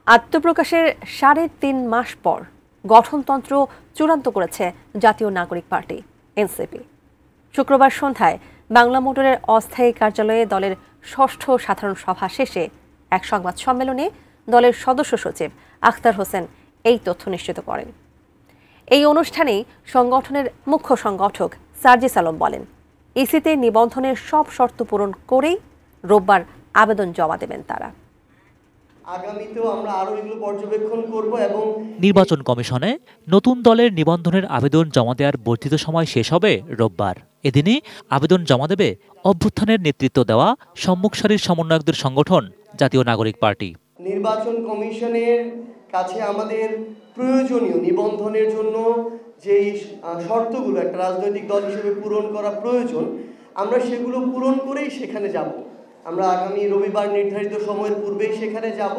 আত্মপ্রকাশের ৩.৫ মাস পর গঠনতন্ত্র চূড়ান্ত করেছে জাতীয় নাগরিক পার্টি এনসিপি। শুক্রবার সন্ধ্যায় বাংলা মোটরের অস্থায়ী কার্যালয়ে দলের ষষ্ঠ সাধারণ সভা শেষে এক সংবাদ সম্মেলনে দলের সদস্য সচিব আখতার হোসেন এই তথ্য নিশ্চিত করেন। এই অনুষ্ঠানেই সংগঠনের মুখ্য সংগঠক সার্জিস আলম বলেন, ইসিতে নিবন্ধনের সব শর্ত পূরণ করেই রোববার আবেদন জমা দেবেন তারা। আগামীতেও আমরা আরো এগুলো পর্যবেক্ষণ করব এবং নির্বাচন কমিশনে নতুন দলের নিবন্ধনের আবেদন জমা দেওয়ার বর্ধিত সময় শেষ হবে রোববার। এদিনই আবেদন জমা দেবে অভ্যুত্থানের নেতৃত্ব দেওয়া সম্মুখ সারির সমন্বয়কদের সংগঠন জাতীয় নাগরিক পার্টি। নির্বাচন কমিশনের কাছে আমাদের প্রয়োজনীয় নিবন্ধনের জন্য যেই শর্তগুলো একটা রাজনৈতিক দল হিসেবে পূরণ করা প্রয়োজন, আমরা সেগুলো পূরণ করেই সেখানে যাব। আমরা আগামী রবিবার নির্ধারিত সময়ের পূর্বেই সেখানে যাব।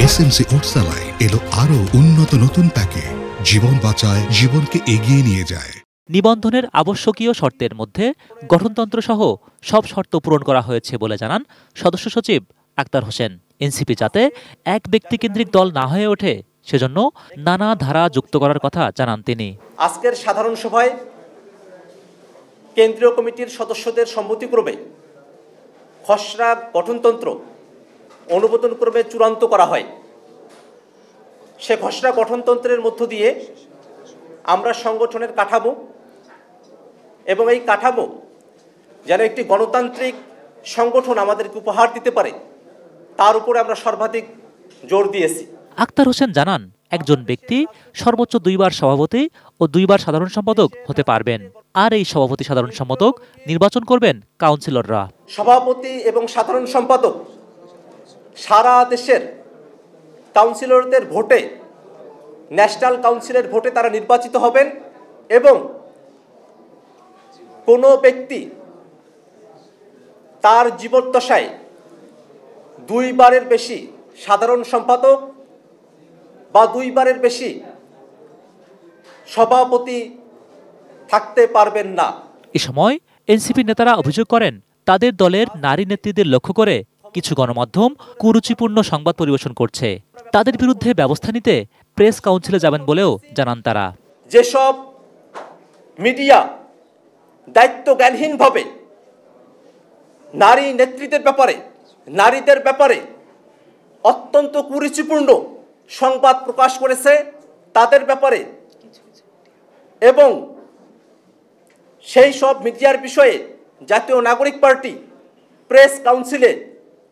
এসএমসি ওটসালাই এলো আরো উন্নত নতুন প্যাকে, জীবন বাঁচায়, জীবনকে এগিয়ে নিয়ে যায়। নিবন্ধনের আবশ্যকীয় শর্তের মধ্যে গঠনতন্ত্র সহ সব শর্ত পূরণ করা হয়েছে বলে জানান সদস্য সচিব আখতার হোসেন। এনসিপি যাতে এক ব্যক্তিকেন্দ্রিক দল না হয়ে ওঠে সেজন্য নানা ধারা যুক্ত করার কথা জানান তিনি। আজকের সাধারণ সভায় কেন্দ্রীয় কমিটির সদস্যদের সম্মতিক্রমে খসড়া গঠনতন্ত্র অনুমোদনক্রমে চূড়ান্ত করা হয়। সে খসড়া গঠনতন্ত্রের মধ্য দিয়ে আমরা সংগঠনের কাঠামো এবং এই কাঠামো যেন একটি গণতান্ত্রিক সংগঠন আমাদেরকে উপহার দিতে পারে তার উপরে আমরা সর্বাধিক জোর দিয়েছি। আখতার হোসেন জানান, একজন ব্যক্তি সর্বোচ্চ 2 বার সভাপতি ও 2 বার সাধারণ সম্পাদক হতে পারবেন, আর এই সভাপতি সাধারণ সম্পাদক নির্বাচন করবেন কাউন্সিলররা। সভাপতি এবং সাধারণ সম্পাদক সারা দেশের কাউন্সিলরদের ভোটে, ন্যাশনাল কাউন্সিলের ভোটে তারা নির্বাচিত হবেন এবং কোনো ব্যক্তি তার জীবদ্দশায় 2 বারের বেশি সাধারণ সম্পাদক বা 2 বারের বেশি সভাপতি থাকতে পারবেন না। এ সময় এনসিপি নেতারা অভিযোগ করেন, তাদের দলের নারী নেত্রীদের লক্ষ্য করে কিছু গণমাধ্যম কুরুচিপূর্ণ সংবাদ পরিবেশন করছে। তাদের বিরুদ্ধে ব্যবস্থা নিতে প্রেস কাউন্সিলে যাবেন বলেও জানান তারা। যেসব মিডিয়া দায়িত্বজ্ঞানহীনভাবে নারী নেত্রীদের ব্যাপারে, নারীদের ব্যাপারে অত্যন্ত কুরুচিপূর্ণ সংবাদ প্রকাশ করেছে তাদের ব্যাপারে এবং সেই সব মিডিয়ার বিষয়ে জাতীয় নাগরিক পার্টি প্রেস কাউন্সিলে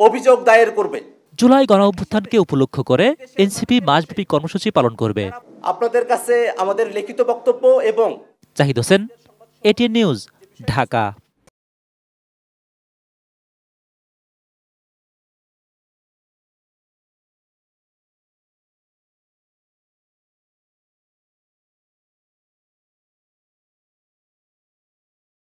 অভিযোগ দায়ের করবে। জুলাই গণঅভ্যুত্থানকে উপলক্ষ করে এনসিপি মাসব্যাপী কর্মসূচি পালন করবে। আপনাদের কাছে আমাদের লিখিত বক্তব্য এবং জাহিদ হোসেন, এটিএন নিউজ, ঢাকা।